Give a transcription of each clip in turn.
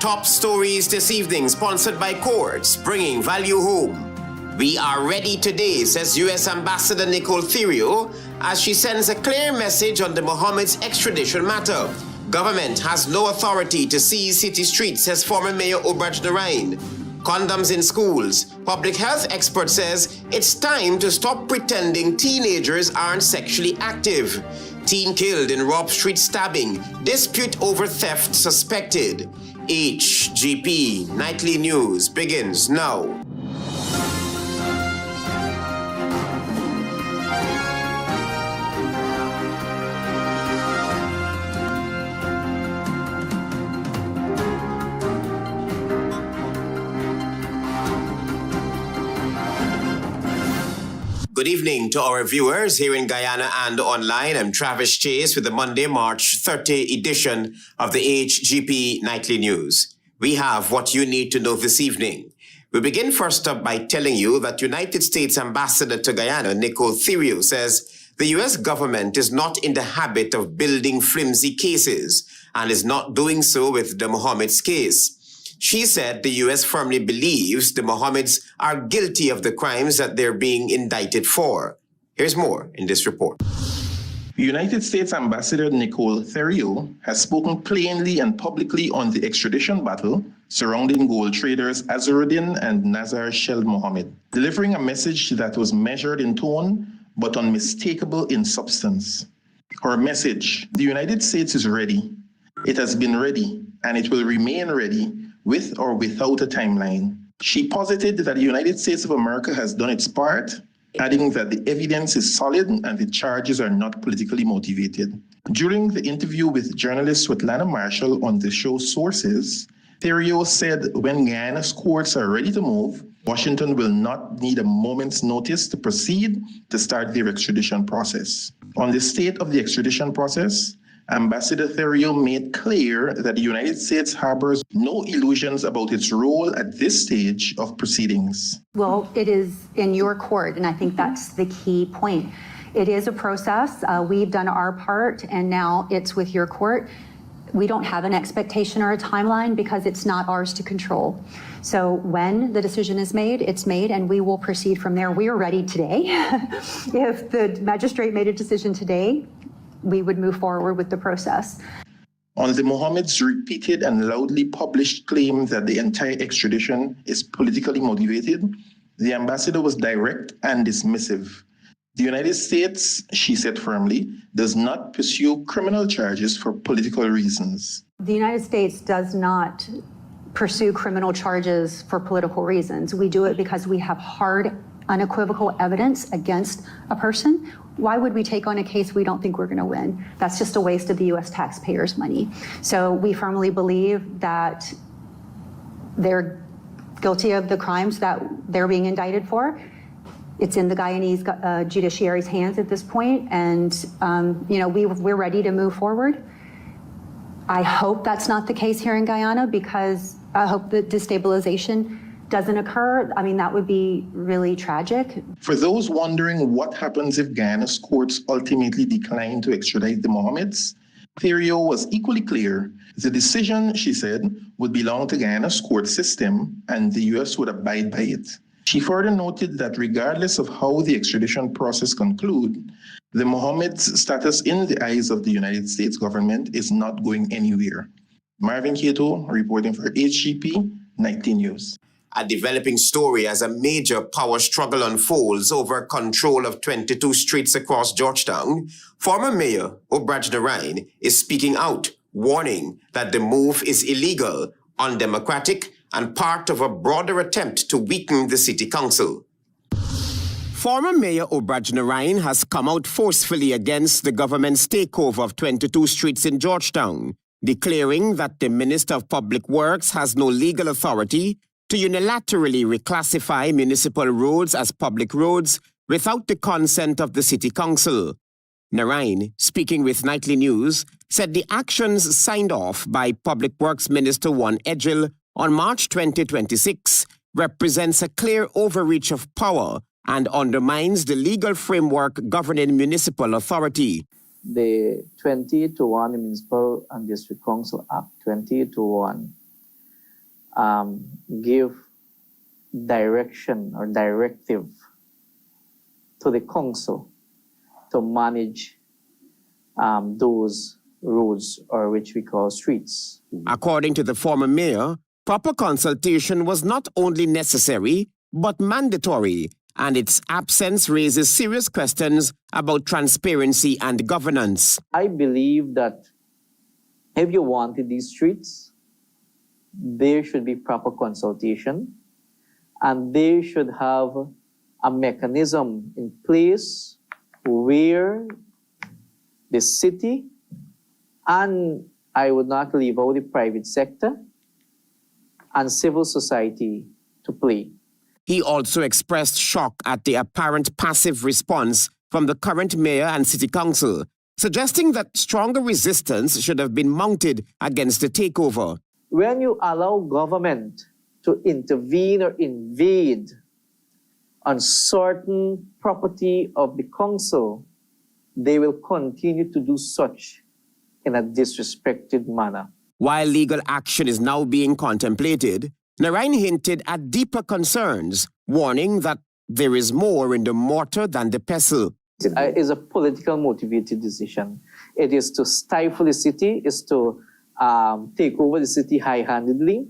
top stories this evening, sponsored by Courts, bringing value home. We are ready today, says U.S. Ambassador Nicole THERIOT, as she sends a clear message on the Mohamed's extradition matter. Government has no authority to seize city streets, says former Mayor Obraj Narain. Condoms in schools. Public health expert says it's time to stop pretending teenagers aren't sexually active. Teen killed in ROBB street stabbing. Dispute over theft suspected. HGP Nightly News begins now. Good evening to our viewers here in Guyana and online. I'm Travis Chase with the Monday, March 30 edition of the HGP Nightly News. We have what you need to know this evening. We begin first up by telling you that United States Ambassador to Guyana, Nicole THERIOT, says the U.S. government is not in the habit of building flimsy cases and is not doing so with the Mohamed's case. She said the U.S. firmly believes the Mohamed's are guilty of the crimes that they're being indicted for. Here's more in this report. United States Ambassador Nicole THERIOT has spoken plainly and publicly on the extradition battle surrounding gold traders Azharuddin and Nazar Shel Mohamed, delivering a message that was measured in tone but unmistakable in substance. Her message: the United States is ready. It has been ready, and it will remain ready, with or without a timeline. She posited that the United States of America has done its part, adding that the evidence is solid and the charges are not politically motivated. During the interview with journalist Svetlana Marshall on the show Sources, THERIOT said when Guyana's courts are ready to move, Washington will not need a moment's notice to proceed to start their extradition process. On the state of the extradition process, Ambassador THERIOT made clear that the United States harbors no illusions about its role at this stage of proceedings. Well, it is in your court, and I think that's the key point. It is a process. We've done our part, and now it's with your court. We don't have an expectation or a timeline because it's not ours to control. So when the decision is made, it's made, and we will proceed from there. We are ready today. If the magistrate made a decision today, we would move forward with the process. On the Mohamed's repeated and loudly published claim that the entire extradition is politically motivated, the ambassador was direct and dismissive. The United States, she said firmly, does not pursue criminal charges for political reasons. The United States does not pursue criminal charges for political reasons. We do it because we have hard, unequivocal evidence against a person. Why would we take on a case we don't think we're going to win? That's just a waste of the U.S. taxpayers' money. So we firmly believe that they're guilty of the crimes that they're being indicted for. It's in the Guyanese judiciary's hands at this point, and we're ready to move forward. I hope that's not the case here in Guyana, because I hope that destabilization doesn't occur. I mean, that would be really tragic. For those wondering what happens if Guyana's courts ultimately decline to extradite the Mohamed's, THERIOT was equally clear. The decision, she said, would belong to Guyana's court system, and the U.S. would abide by it. She further noted that regardless of how the extradition process concludes, the Mohamed's status in the eyes of the United States government is not going anywhere. Marvin Cato, reporting for HGP Nightly News. A developing story as a major power struggle unfolds over control of 22 streets across Georgetown. Former Mayor Obraj Narain is speaking out, warning that the move is illegal, undemocratic, and part of a broader attempt to weaken the city council. Former Mayor Obraj Narain has come out forcefully against the government's takeover of 22 streets in Georgetown, declaring that the Minister of Public Works has no legal authority to unilaterally reclassify municipal roads as public roads without the consent of the City Council. Narain, speaking with Nightly News, said the actions signed off by Public Works Minister Juan Edgil on March 2026 represents a clear overreach of power and undermines the legal framework governing municipal authority. The 2081 Municipal and District Council Act 2081 give direction or directive to the council to manage those roads, or which we call streets. According to the former mayor, proper consultation was not only necessary, but mandatory, and its absence raises serious questions about transparency and governance. I believe that if you wanted these streets, there should be proper consultation, and they should have a mechanism in place where the city, and I would not leave out the private sector, and civil society to play. He also expressed shock at the apparent passive response from the current mayor and city council, suggesting that stronger resistance should have been mounted against the takeover. When you allow government to intervene or invade on certain property of the council, they will continue to do such in a disrespected manner. While legal action is now being contemplated, Narain hinted at deeper concerns, warning that there is more in the mortar than the pestle. It is a political motivated decision. It is to stifle the city, is to take over the city high-handedly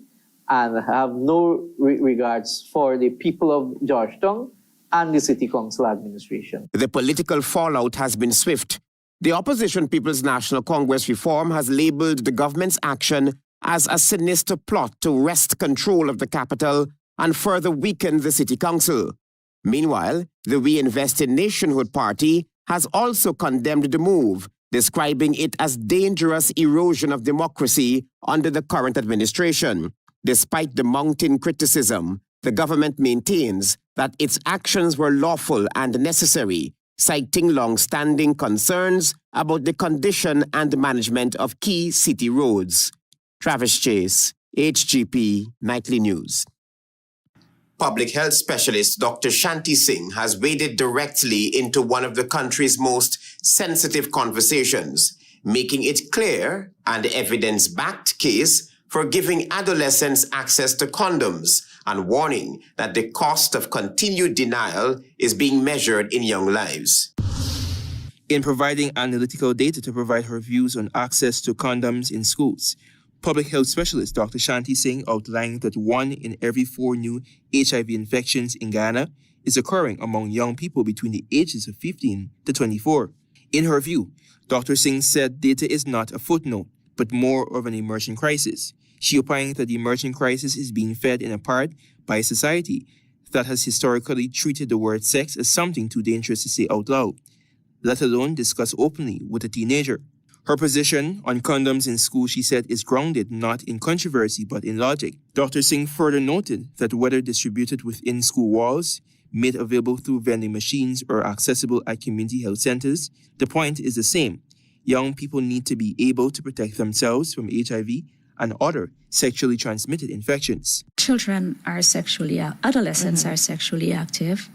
and have no regards for the people of Georgetown and the city council administration. The political fallout has been swift. The opposition People's National Congress reform has labeled the government's action as a sinister plot to wrest control of the capital and further weaken the city council. Meanwhile, the We Invest in Nationhood party has also condemned the move, describing it as dangerous erosion of democracy under the current administration. Despite the mounting criticism, the government maintains that its actions were lawful and necessary, citing long-standing concerns about the condition and management of key city roads. Travis Chase, HGP Nightly News. Public health specialist Dr. Shanti Singh has waded directly into one of the country's most sensitive conversations, making it clear and evidence-backed case for giving adolescents access to condoms and warning that the cost of continued denial is being measured in young lives. In providing analytical data to provide her views on access to condoms in schools, public health specialist Dr. Shanti Singh outlined that 1 in every 4 new HIV infections in Guyana is occurring among young people between the ages of 15 to 24. In her view, Dr. Singh said data is not a footnote, but more of an emerging crisis. She opined that the emerging crisis is being fed in part by a society that has historically treated the word sex as something too dangerous to say out loud, let alone discuss openly with a teenager. Her position on condoms in school, she said, is grounded not in controversy but in logic. Dr. Singh further noted that whether distributed within school walls, made available through vending machines, or accessible at community health centers, the point is the same. Young people need to be able to protect themselves from HIV and other sexually transmitted infections. Children are adolescents are sexually active.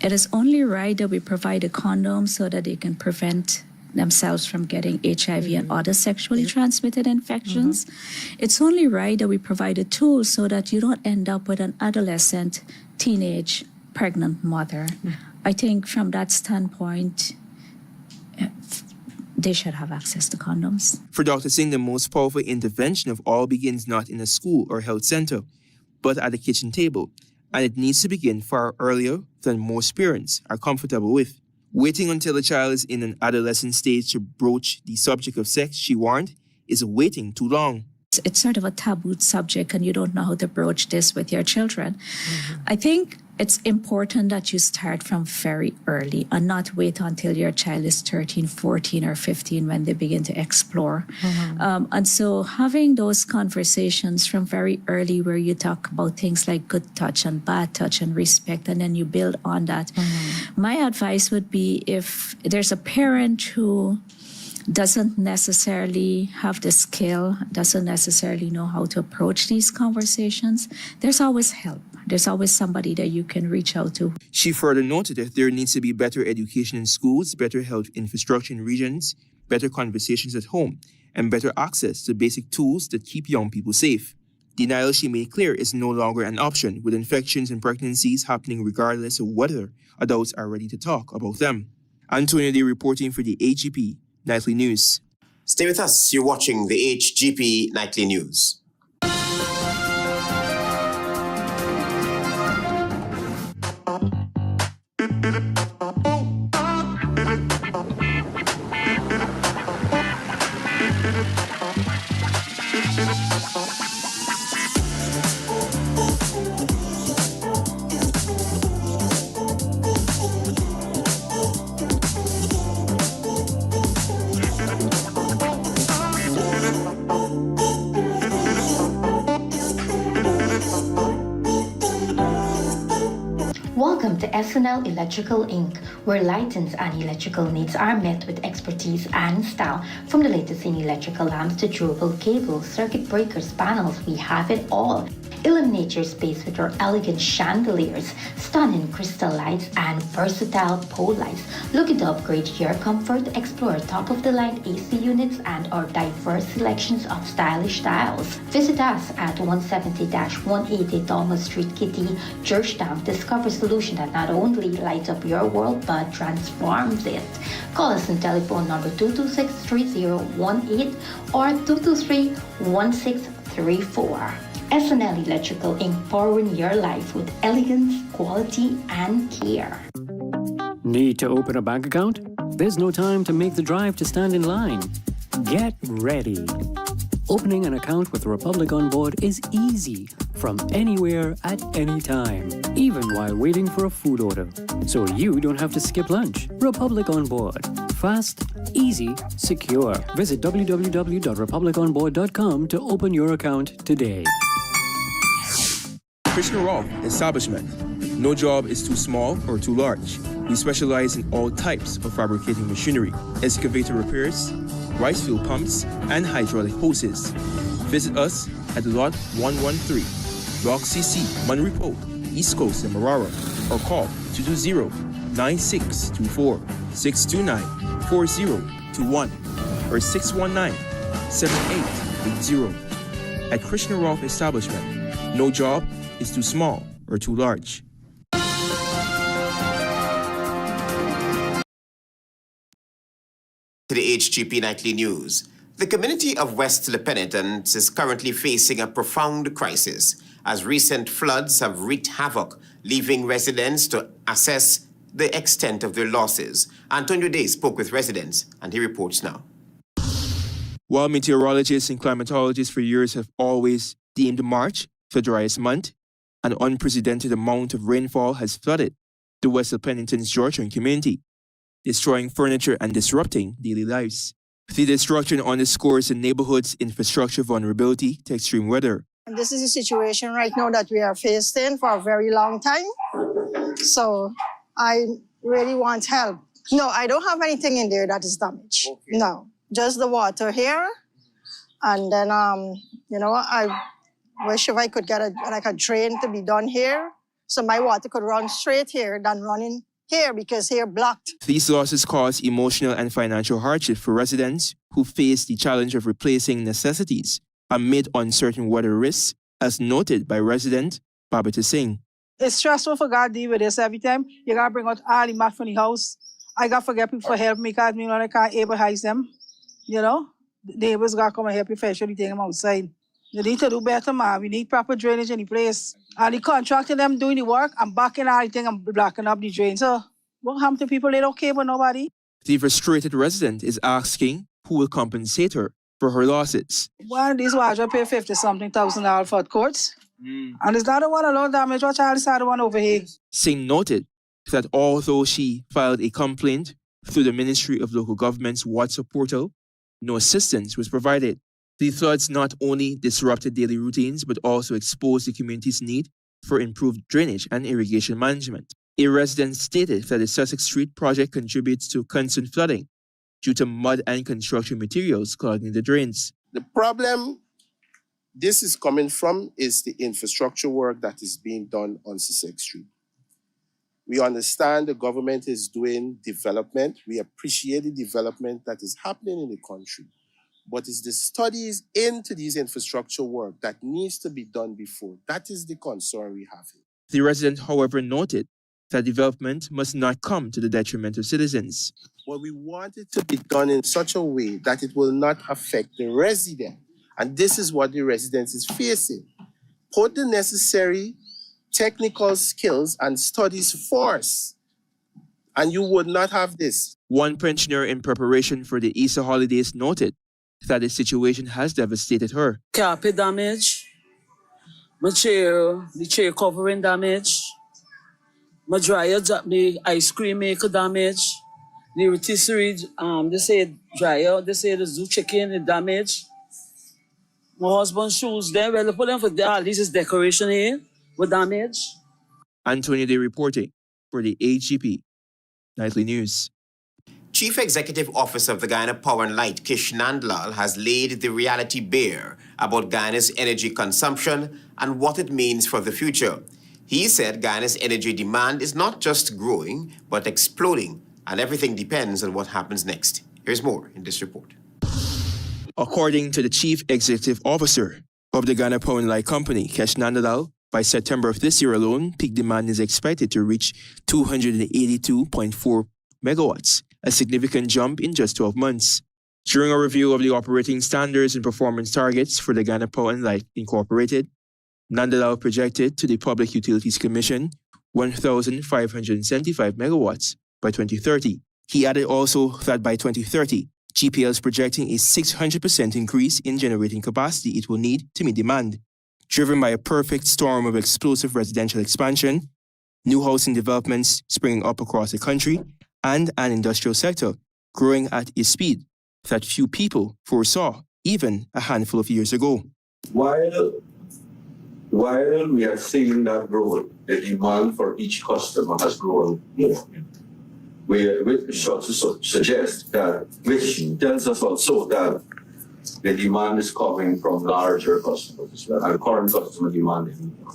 It is only right that we provide a condom so that they can prevent themselves from getting HIV and other sexually transmitted infections. It's only right that we provide a tool so that you don't end up with an adolescent, teenage, pregnant mother. I think from that standpoint, they should have access to condoms. For Dr. Singh, the most powerful intervention of all begins not in a school or health center, but at the kitchen table, and it needs to begin far earlier than most parents are comfortable with. Waiting until a child is in an adolescent stage to broach the subject of sex, she warned, is waiting too long. It's sort of a taboo subject and you don't know how to broach this with your children. I think it's important that you start from very early and not wait until your child is 13, 14, or 15 when they begin to explore. And so having those conversations from very early where you talk about things like good touch and bad touch and respect, and then you build on that. My advice would be if there's a parent who doesn't necessarily have the skill, doesn't necessarily know how to approach these conversations, there's always help. There's always somebody that you can reach out to. She further noted that there needs to be better education in schools, better health infrastructure in regions, better conversations at home, and better access to basic tools that keep young people safe. Denial, she made clear, is no longer an option, with infections and pregnancies happening regardless of whether adults are ready to talk about them. Antonio Day reporting for the HGP Nightly News. Stay with us. You're watching the HGP Nightly News. Welcome to SNL Electrical Inc., where lighting and electrical needs are met with expertise and style. From the latest in electrical lamps to durable cables, circuit breakers, panels, we have it all. Illuminate your space with our elegant chandeliers, stunning crystal lights, and versatile pole lights. Looking to upgrade your comfort? Explore top-of-the-line AC units and our diverse selections of stylish styles. Visit us at 170-180 Thomas Street, Kitty, Georgetown. Discover a solution that not only lights up your world but transforms it. Call us on telephone number 226-3018 or 223-1634. SNL Electrical Inc., powering your life with elegance, quality, and care. Need to open a bank account? There's no time to make the drive to stand in line. Get ready. Opening an account with Republic On Board is easy, from anywhere at any time, even while waiting for a food order. So you don't have to skip lunch. Republic On Board. Fast, easy, secure. Visit www.republiconboard.com to open your account today. Krishna Rao Establishment. No job is too small or too large. We specialize in all types of fabricating machinery, excavator repairs, rice field pumps, and hydraulic hoses. Visit us at Lot 113, Block CC, Manripo, East Coast, and Marara, or call 220-9624, 629-4021, or 619-7880. At Krishna Rao Establishment, no job is too small or too large. To the HGP Nightly News. The community of West Penitence is currently facing a profound crisis as recent floods have wreaked havoc, leaving residents to assess the extent of their losses. Antonio Day spoke with residents and he reports now. While meteorologists and climatologists for years have always deemed March the driest month, an unprecedented amount of rainfall has flooded the West Penitence Georgetown community, destroying furniture and disrupting daily lives. The destruction underscores the neighborhood's infrastructure vulnerability to extreme weather. And this is a situation right now that we are facing for a very long time. So I really want help. No, I don't have anything in there that is damaged. Okay. No, just the water here. And then, I wish if I could get a drain to be done here so my water could run straight here than running here because here blocked. These losses cause emotional and financial hardship for residents who face the challenge of replacing necessities amid uncertain weather risks, as noted by resident Babita Singh. It's stressful for God to deal with this every time. You gotta bring out all the mat from the house. I gotta forget people for help me because I can't able to house them. The neighbors gotta come and help you especially take them outside. You need to do better, man. We need proper drainage in the place. And the contractor, them doing the work, I'm backing everything and blocking up the drain. So what happened to people? They don't care about nobody. The frustrated resident is asking who will compensate her for her losses. One of these wives will pay $50,000 for the courts. And it's not the one alone damage. Watch out, it's the one over here. Singh noted that although she filed a complaint through the Ministry of Local Government's WhatsApp portal, no assistance was provided. The floods not only disrupted daily routines, but also exposed the community's need for improved drainage and irrigation management. A resident stated that the Sussex Street project contributes to constant flooding due to mud and construction materials clogging the drains. The problem this is coming from is the infrastructure work that is being done on Sussex Street. We understand the government is doing development. We appreciate the development that is happening in the country. but it's the studies into these infrastructure work that needs to be done before. That is the concern we have here. The resident, however, noted that development must not come to the detriment of citizens. But we want it to be done in such a way that it will not affect the resident. And this is what the resident is facing. Put the necessary technical skills and studies force, and you would not have this. One pensioner in preparation for the Easter holidays noted that the situation has devastated her. Carpet damage, the chair covering damage, my dryer, the ice cream maker damage, the rotisserie, they say dryer, they say the zoo chicken, the damage. My husband's shoes there, well, they put them for this is decoration here, with damage. Antonio Day reporting for the HGP Nightly News. Chief Executive Officer of the Guyana Power and Light, Kish Nandlal, has laid the reality bare about Guyana's energy consumption and what it means for the future. He said Guyana's energy demand is not just growing, but exploding, and everything depends on what happens next. Here's more in this report. According to the Chief Executive Officer of the Guyana Power and Light Company, Kish Nandlal, by September of this year alone, peak demand is expected to reach 282.4 megawatts, a significant jump in just 12 months. During a review of the operating standards and performance targets for the Guyana Power and Light Incorporated, Nandlal projected to the Public Utilities Commission 1,575 megawatts by 2030. He added also that by 2030, GPL is projecting a 600% increase in generating capacity it will need to meet demand, driven by a perfect storm of explosive residential expansion, new housing developments springing up across the country, and an industrial sector growing at a speed that few people foresaw even a handful of years ago. While we are seeing that growth, the demand for each customer has grown more. Which also suggests that, which tells us also that the demand is coming from larger customers as well, and current customer demand is more.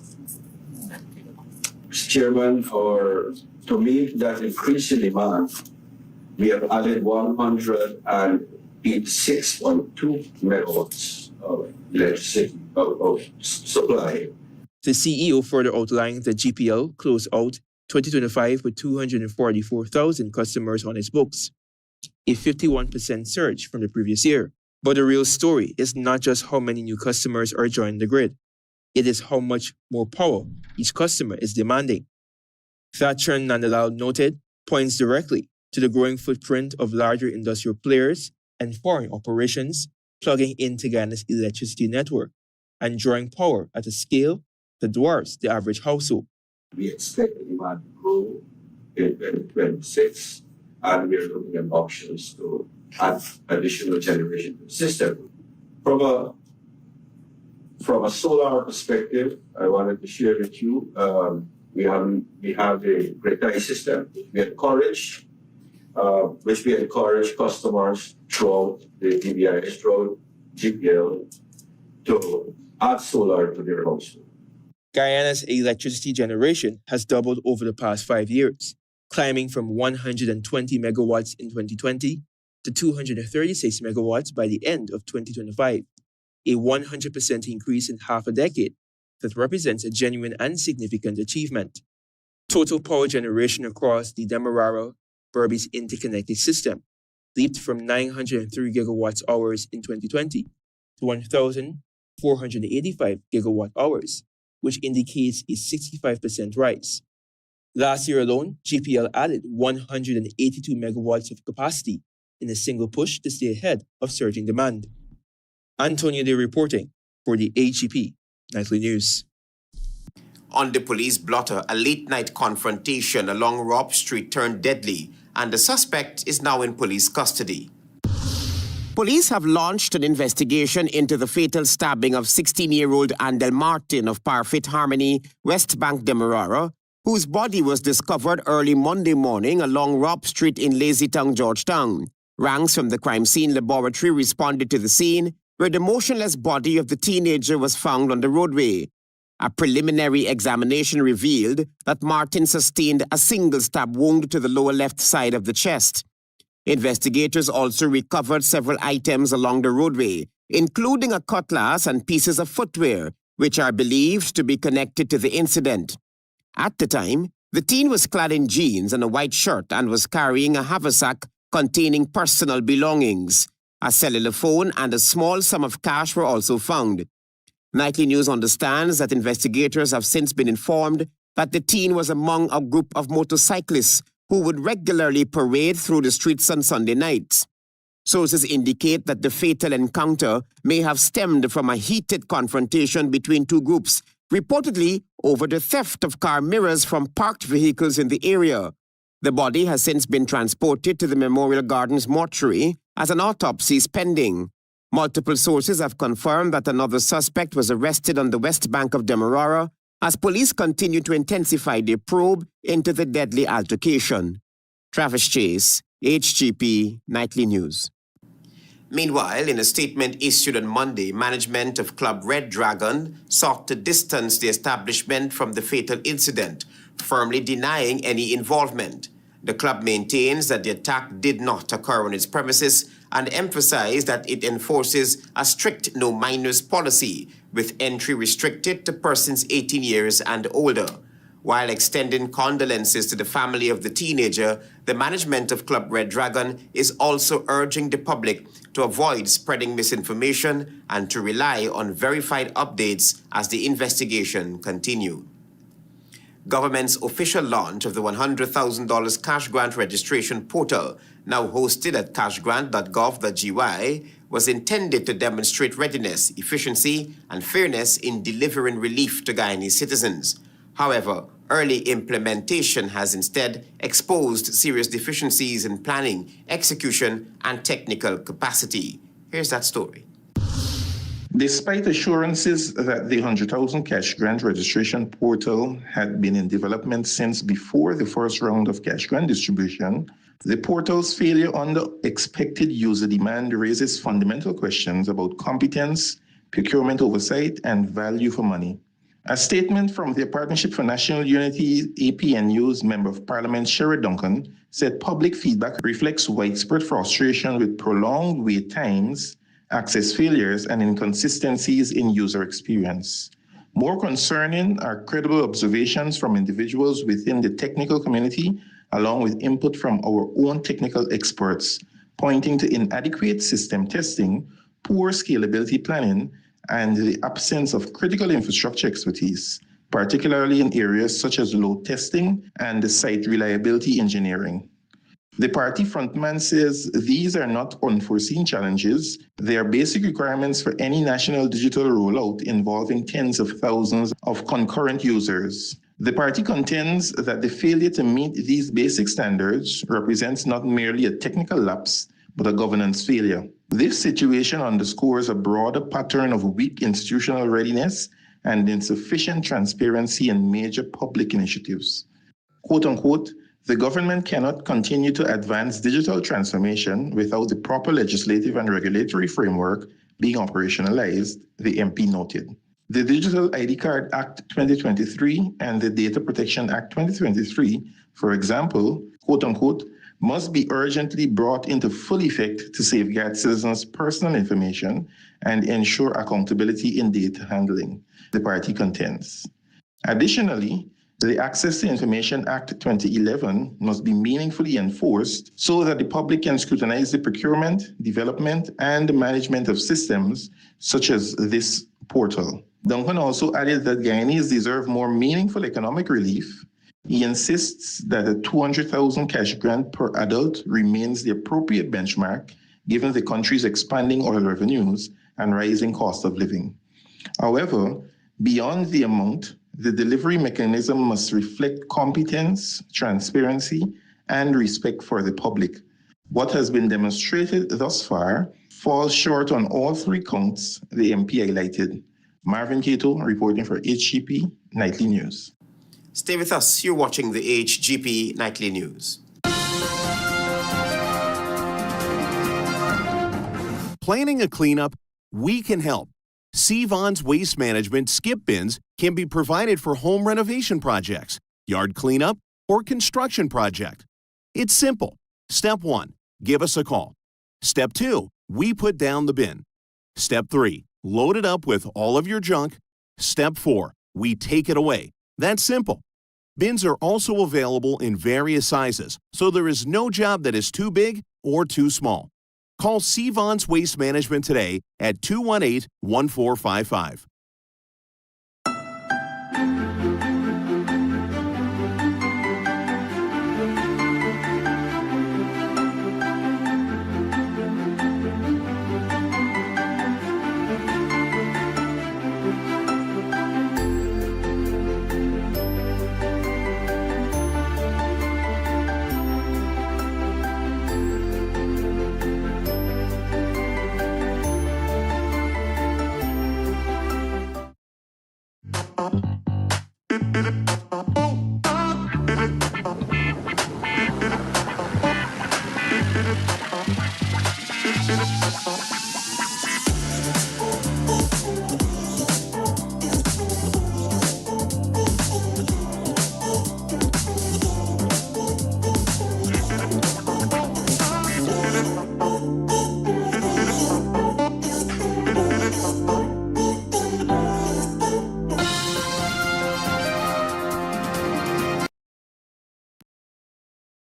Chairman, to meet that increase in demand, we have added 186.2 megawatts of electricity of supply. The CEO further outlined that GPL closed out 2025 with 244,000 customers on its books, a 51% surge from the previous year. But the real story is not just how many new customers are joining the grid. It is how much more power each customer is demanding. That trend, Nandlal noted, points directly to the growing footprint of larger industrial players and foreign operations plugging into Guyana's electricity network and drawing power at a scale that dwarfs the average household. We expect the demand to grow in 2026, and we are looking at options to add additional generation to the system. From a solar perspective, I wanted to share with you, we have a great system. We encourage customers throughout the DBIS, throughout GPL, to add solar to their household. Guyana's electricity generation has doubled over the past 5 years, climbing from 120 megawatts in 2020 to 236 megawatts by the end of 2025, a 100% increase in half a decade that represents a genuine and significant achievement. Total power generation across the Demerara-Berbice interconnected system leaped from 903 gigawatt hours in 2020 to 1,485 gigawatt hours, which indicates a 65% rise. Last year alone, GPL added 182 megawatts of capacity in a single push to stay ahead of surging demand. Antonio Day reporting for the HGP Nightly News. On the police blotter, a late-night confrontation along ROBB Street turned deadly, and the suspect is now in police custody. Police have launched an investigation into the fatal stabbing of 16-year-old Andel Martin of Parfit Harmony, West Bank, Demerara, whose body was discovered early Monday morning along ROBB Street in Lazytown, Georgetown. Ranks from the crime scene laboratory responded to the scene, where the motionless body of the teenager was found on the roadway. A preliminary examination revealed that Martin sustained a single stab wound to the lower left side of the chest. Investigators also recovered several items along the roadway, including a cutlass and pieces of footwear, which are believed to be connected to the incident. At the time, the teen was clad in jeans and a white shirt and was carrying a haversack containing personal belongings. A cellular phone and a small sum of cash were also found. Nightly News understands that investigators have since been informed that the teen was among a group of motorcyclists who would regularly parade through the streets on Sunday nights. Sources indicate that the fatal encounter may have stemmed from a heated confrontation between two groups, reportedly over the theft of car mirrors from parked vehicles in the area. The body has since been transported to the Memorial Gardens mortuary as an autopsy is pending. Multiple sources have confirmed that another suspect was arrested on the west bank of Demerara as police continue to intensify their probe into the deadly altercation. Travis Chase, HGP Nightly News. Meanwhile, in a statement issued on Monday, management of Club Red Dragon sought to distance the establishment from the fatal incident, firmly denying any involvement. The club maintains that the attack did not occur on its premises and emphasized that it enforces a strict no minors policy, with entry restricted to persons 18 years and older. While extending condolences to the family of the teenager, the management of Club Red Dragon is also urging the public to avoid spreading misinformation and to rely on verified updates as the investigation continues. Government's official launch of the $100,000 cash grant registration portal, now hosted at cashgrant.gov.gy, was intended to demonstrate readiness, efficiency, and fairness in delivering relief to Guyanese citizens. However, early implementation has instead exposed serious deficiencies in planning, execution, and technical capacity. Here's that story. Despite assurances that the 100,000 cash grant registration portal had been in development since before the first round of cash grant distribution, the portal's failure under expected user demand raises fundamental questions about competence, procurement oversight, and value for money. A statement from the Partnership for National Unity APNU's Member of Parliament Sherrod Duncan said public feedback reflects widespread frustration with prolonged wait times, access failures, and inconsistencies in user experience. More concerning are credible observations from individuals within the technical community, along with input from our own technical experts, pointing to inadequate system testing, poor scalability planning, and the absence of critical infrastructure expertise, particularly in areas such as load testing and site reliability engineering. The party frontman says these are not unforeseen challenges. They are basic requirements for any national digital rollout involving tens of thousands of concurrent users. The party contends that the failure to meet these basic standards represents not merely a technical lapse, but a governance failure. This situation underscores a broader pattern of weak institutional readiness and insufficient transparency in major public initiatives. Quote unquote, the government cannot continue to advance digital transformation without the proper legislative and regulatory framework being operationalized, the MP noted. The Digital ID Card Act 2023 and the Data Protection Act 2023, for example, quote unquote, must be urgently brought into full effect to safeguard citizens' personal information and ensure accountability in data handling, the party contends. Additionally, the Access to Information Act 2011 must be meaningfully enforced so that the public can scrutinize the procurement, development, and management of systems such as this portal. Duncan also added that Guyanese deserve more meaningful economic relief. He insists that a 200,000 cash grant per adult remains the appropriate benchmark given the country's expanding oil revenues and rising cost of living. However, beyond the amount, the delivery mechanism must reflect competence, transparency, and respect for the public. What has been demonstrated thus far falls short on all three counts the MP highlighted. Marvin Cato reporting for HGP Nightly News. Stay with us. You're watching the HGP Nightly News. Planning a cleanup? We can help. Vaughn's Waste Management skip bins can be provided for home renovation projects, yard cleanup, or construction project. It's simple. Step 1. Give us a call. Step 2, we put down the bin. Step 3, load it up with all of your junk. Step 4, we take it away. That's simple. Bins are also available in various sizes, so there is no job that is too big or too small. Call Vons Waste Management today at 218-1455.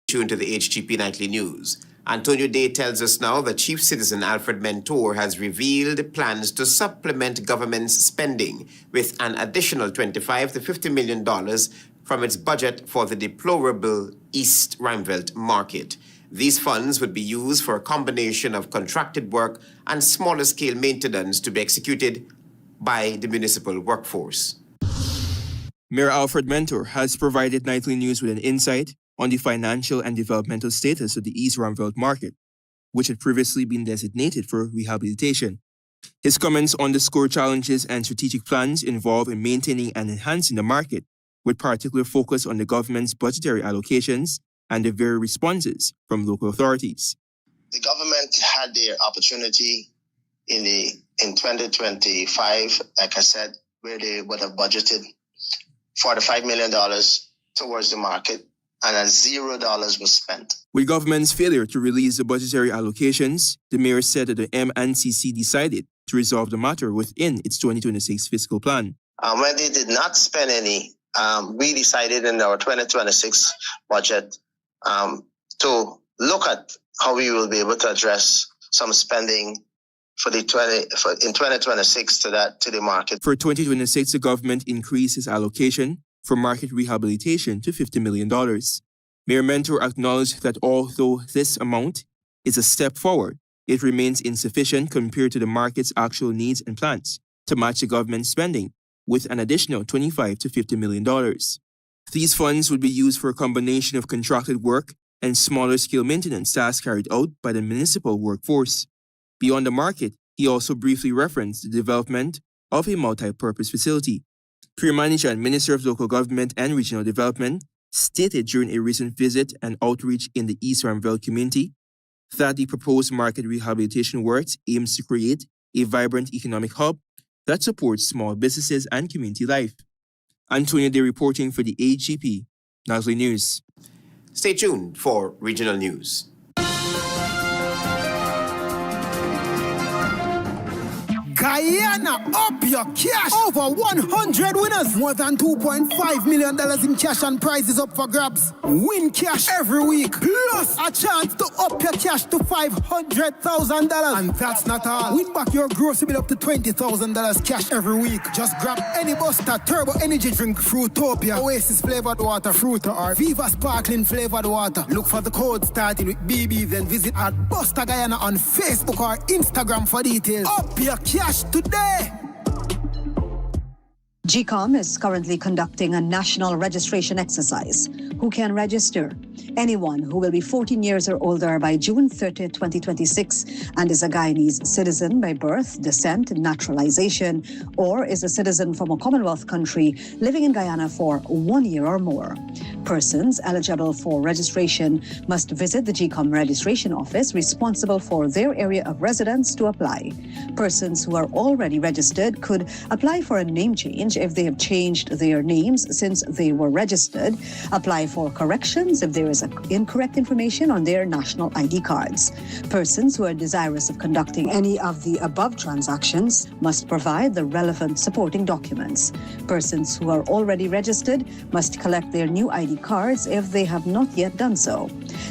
Tuned to the HGP Nightly News. Antonio Day tells us now that Chief Citizen Alfred Mentor has revealed plans to supplement government's spending with an additional $25 to $50 million from its budget for the deplorable East Rheinveld market. These funds would be used for a combination of contracted work and smaller scale maintenance to be executed by the municipal workforce. Mayor Alfred Mentor has provided Nightly News with an insight on the financial and developmental status of the East Rheinveld market, which had previously been designated for rehabilitation. His comments underscore challenges and strategic plans involved in maintaining and enhancing the market, with particular focus on the government's budgetary allocations and the very responses from local authorities. The government had their opportunity in 2025, like I said, where they would have budgeted $45 million towards the market, and $0 was spent. With government's failure to release the budgetary allocations, the mayor said that the MNCC decided to resolve the matter within its 2026 fiscal plan. When they did not spend any, we decided in our 2026 budget to look at how we will be able to address some spending in 2026 to the market. For 2026, the government increased its allocation for market rehabilitation to $50 million. Mayor Mentor acknowledged that although this amount is a step forward, it remains insufficient compared to the market's actual needs and plans to match the government's spending with an additional $25 to $50 million. These funds would be used for a combination of contracted work and smaller scale maintenance tasks carried out by the municipal workforce. Beyond the market, he also briefly referenced the development of a multi-purpose facility. Career Manager and Minister of Local Government and Regional Development stated during a recent visit and outreach in the East Rheinveld community that the proposed market rehabilitation works aims to create a vibrant economic hub that supports small businesses and community life. Antonio Day reporting for the HGP Nightly News. Stay tuned for regional news. Guyana, up your cash. Over 100 winners. More than $2.5 million in cash and prizes up for grabs. Win cash every week. Plus a chance to up your cash to $500,000. And that's not all. Win back your grocery bill up to $20,000 cash every week. Just grab any Buster Turbo Energy Drink, Fruitopia, Oasis flavored water, Fruit, or Viva Sparkling flavored water. Look for the code starting with BB, then visit at Buster Guyana on Facebook or Instagram for details. Up your cash today. GCOM is currently conducting a national registration exercise. Who can register? Anyone who will be 14 years or older by June 30, 2026 and is a Guyanese citizen by birth, descent, naturalization, or is a citizen from a Commonwealth country living in Guyana for 1 year or more. Persons eligible for registration must visit the GCOM registration office responsible for their area of residence to apply. Persons who are already registered could apply for a name change if they have changed their names since they were registered, apply for corrections if there is incorrect information on their national ID cards. Persons who are desirous of conducting any of the above transactions must provide the relevant supporting documents. Persons who are already registered must collect their new ID cards if they have not yet done so.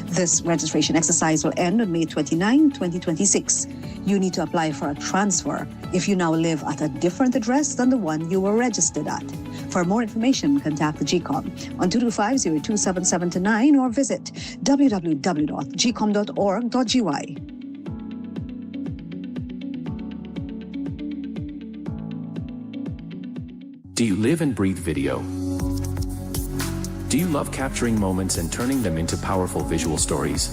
This registration exercise will end on May 29, 2026. You need to apply for a transfer if you now live at a different address than the one you were registered at. For more information, contact the GCOM on 225-027729 or visit www.gcom.org.gy. Do you live and breathe video? Do you love capturing moments and turning them into powerful visual stories?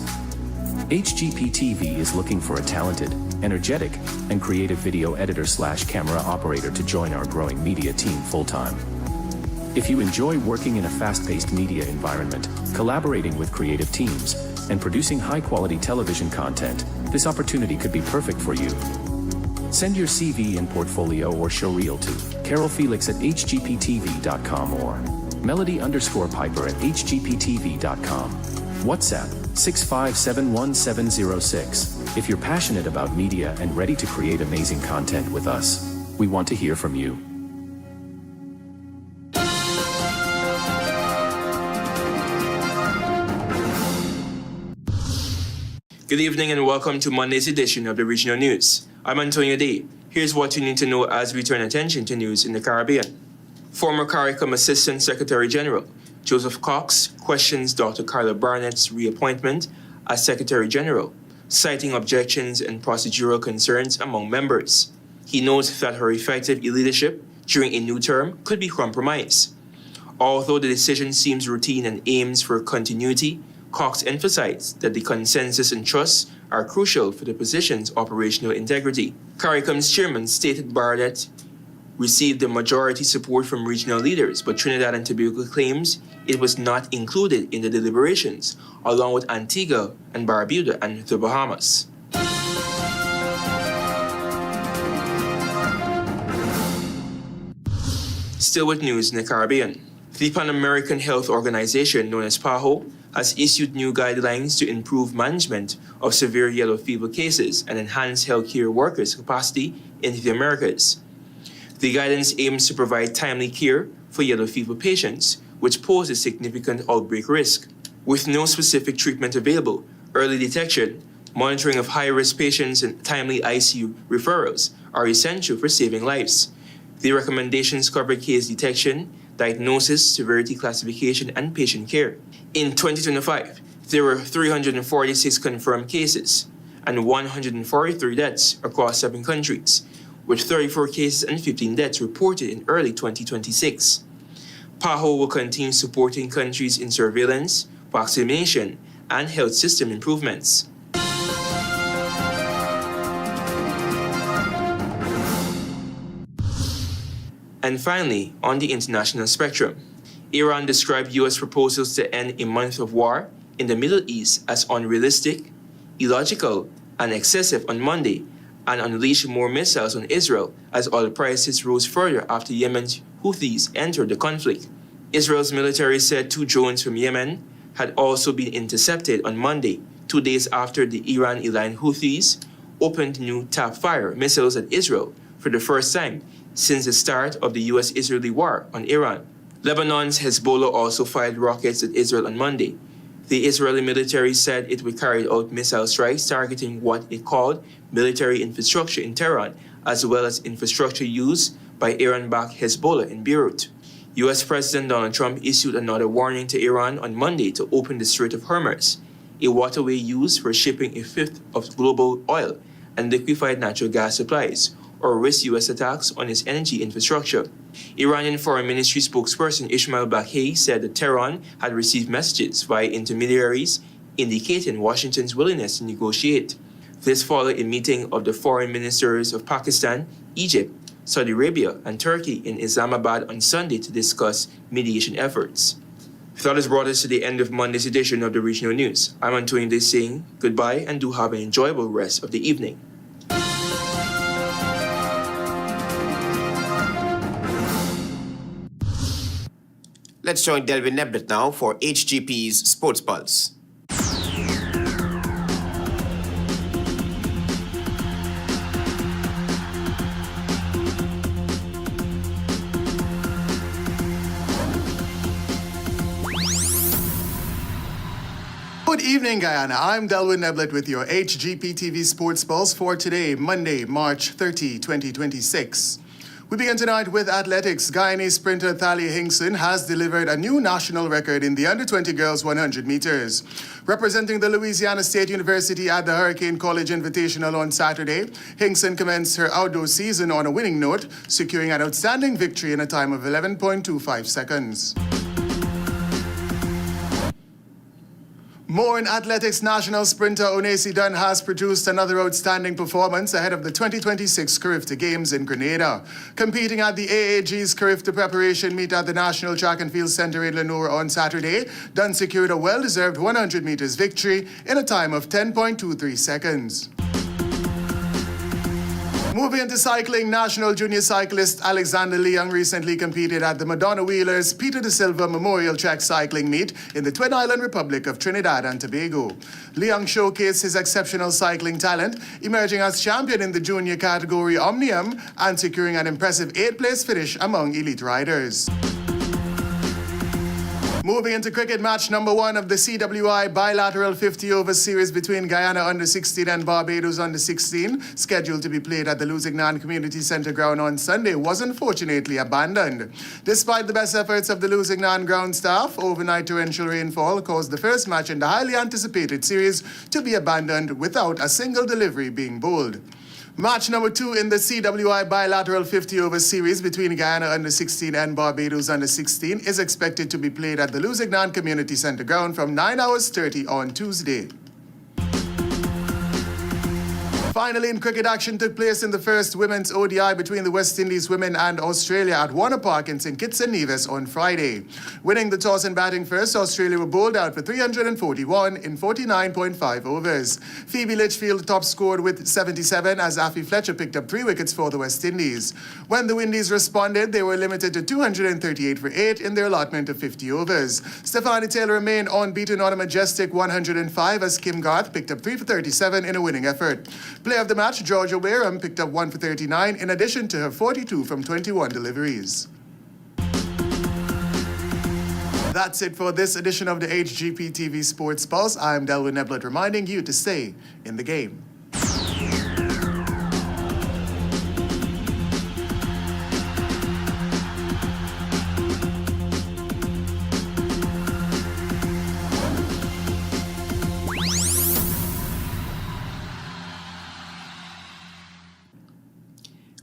HGP TV is looking for a talented, energetic, and creative video editor/camera operator to join our growing media team full-time. If you enjoy working in a fast-paced media environment, collaborating with creative teams, and producing high-quality television content, this opportunity could be perfect for you. Send your CV and portfolio or showreel to carolfelix@hgptv.com or melody_piper@hgptv.com. WhatsApp 6571706. If you're passionate about media and ready to create amazing content with us, we want to hear from you. Good evening and welcome to Monday's edition of the Regional News. I'm Antonio Day. Here's what you need to know as we turn attention to news in the Caribbean. Former CARICOM Assistant Secretary General Joseph Cox questions Dr. Carla Barnett's reappointment as Secretary General, citing objections and procedural concerns among members. He notes that her effective leadership during a new term could be compromised. Although the decision seems routine and aims for continuity, Cox emphasized that the consensus and trust are crucial for the position's operational integrity. CARICOM's chairman stated Barnett received the majority support from regional leaders, but Trinidad and Tobago claims it was not included in the deliberations, along with Antigua and Barbuda and the Bahamas. Still with news in the Caribbean. The Pan American Health Organization, known as PAHO, has issued new guidelines to improve management of severe yellow fever cases and enhance healthcare workers' capacity in the Americas. The guidance aims to provide timely care for yellow fever patients, which pose a significant outbreak risk. With no specific treatment available, early detection, monitoring of high-risk patients, and timely ICU referrals are essential for saving lives. The recommendations cover case detection, diagnosis, severity classification, and patient care. In 2025, there were 346 confirmed cases and 143 deaths across 7 countries, with 34 cases and 15 deaths reported in early 2026. PAHO will continue supporting countries in surveillance, vaccination, and health system improvements. And finally, on the international spectrum, Iran described U.S. proposals to end a month of war in the Middle East as unrealistic, illogical, and excessive on Monday, and unleashed more missiles on Israel as oil prices rose further after Yemen's Houthis entered the conflict. Israel's military said 2 drones from Yemen had also been intercepted on Monday, 2 days after the Iran-aligned Houthis opened new tap-fire missiles at Israel for the first time since the start of the U.S.-Israeli war on Iran. Lebanon's Hezbollah also fired rockets at Israel on Monday. The Israeli military said it would carry out missile strikes targeting what it called military infrastructure in Tehran, as well as infrastructure used by Iran-backed Hezbollah in Beirut. U.S. President Donald Trump issued another warning to Iran on Monday to open the Strait of Hormuz, a waterway used for shipping a fifth of global oil and liquefied natural gas supplies, or risk U.S. attacks on its energy infrastructure. Iranian Foreign Ministry spokesperson Ismail Baghei said that Tehran had received messages via intermediaries indicating Washington's willingness to negotiate. This followed a meeting of the foreign ministers of Pakistan, Egypt, Saudi Arabia, and Turkey in Islamabad on Sunday to discuss mediation efforts. That has brought us to the end of Monday's edition of the Regional News. I'm Antoine Day saying goodbye and do have an enjoyable rest of the evening. Let's join Delwyn Neblett now for HGP's Sports Pulse. Good evening, Guyana. I'm Delwyn Neblett with your HGP TV Sports Pulse for today, Monday, March 30, 2026. We begin tonight with athletics. Guyanese sprinter ATHEYLA HICKSON has delivered a new national record in the under-20 girls 100 meters. Representing the Louisiana State University at the Hurricane College Invitational on Saturday, HICKSON commenced her outdoor season on a winning note, securing an outstanding victory in a time of 11.25 seconds. More in athletics, national sprinter Onesi Dunn has produced another outstanding performance ahead of the 2026 Carifta Games in Grenada. Competing at the AAG's Carifta preparation meet at the National Track and Field Center in Lenore on Saturday, Dunn secured a well-deserved 100 meters victory in a time of 10.23 seconds. Moving into cycling, national junior cyclist Alexander Leung recently competed at the Madonna Wheelers Peter de Silva Memorial Track Cycling Meet in the Twin Island Republic of Trinidad and Tobago. Leung showcased his exceptional cycling talent, emerging as champion in the junior category Omnium and securing an impressive 8th-place finish among elite riders. Moving into cricket, match number 1 of the CWI bilateral 50-over series between Guyana under-16 and Barbados under-16, scheduled to be played at the Lusignan Community Centre ground on Sunday, was unfortunately abandoned. Despite the best efforts of the Lusignan ground staff, overnight torrential rainfall caused the first match in the highly anticipated series to be abandoned without a single delivery being bowled. Match number 2 in the CWI bilateral 50-over series between Guyana under-16 and Barbados under-16 is expected to be played at the Lusignan Community Centre ground from 9:30 on Tuesday. Finally, in cricket, action took place in the first women's ODI between the West Indies women and Australia at Warner Park in St. Kitts and Nevis on Friday. Winning the toss and batting first, Australia were bowled out for 341 in 49.5 overs. Phoebe Litchfield top scored with 77 as Affie Fletcher picked up 3 wickets for the West Indies. When the Windies responded, they were limited to 238 for 8 in their allotment of 50 overs. Stefanie Taylor remained unbeaten on a majestic 105 as Kim Garth picked up 3 for 37 in a winning effort. Player of the match, Georgia Wareham, picked up 1 for 39 in addition to her 42 from 21 deliveries. That's it for this edition of the HGP TV Sports Pulse. I'm Delwyn Neblett reminding you to stay in the game.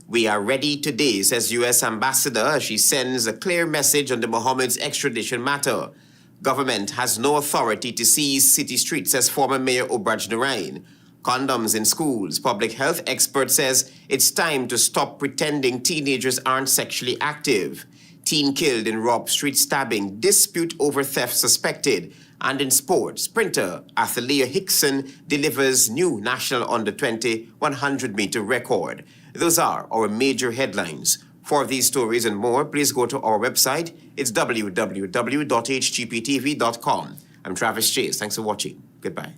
We are ready today, says U.S. Ambassador, as she sends a clear message on the MOHAMED'S extradition matter. Government has no authority to seize city streets, says former Mayor Obrajnarain. Condoms in schools. Public health expert says it's time to stop pretending teenagers aren't sexually active. Teen killed in ROBB street stabbing. Dispute over theft suspected. And in sports, sprinter ATHEYLA HICKSON delivers new national under-20 100-meter record. Those are our major headlines. For these stories and more, please go to our website. It's www.hgptv.com. I'm Travis Chase. Thanks for watching. Goodbye.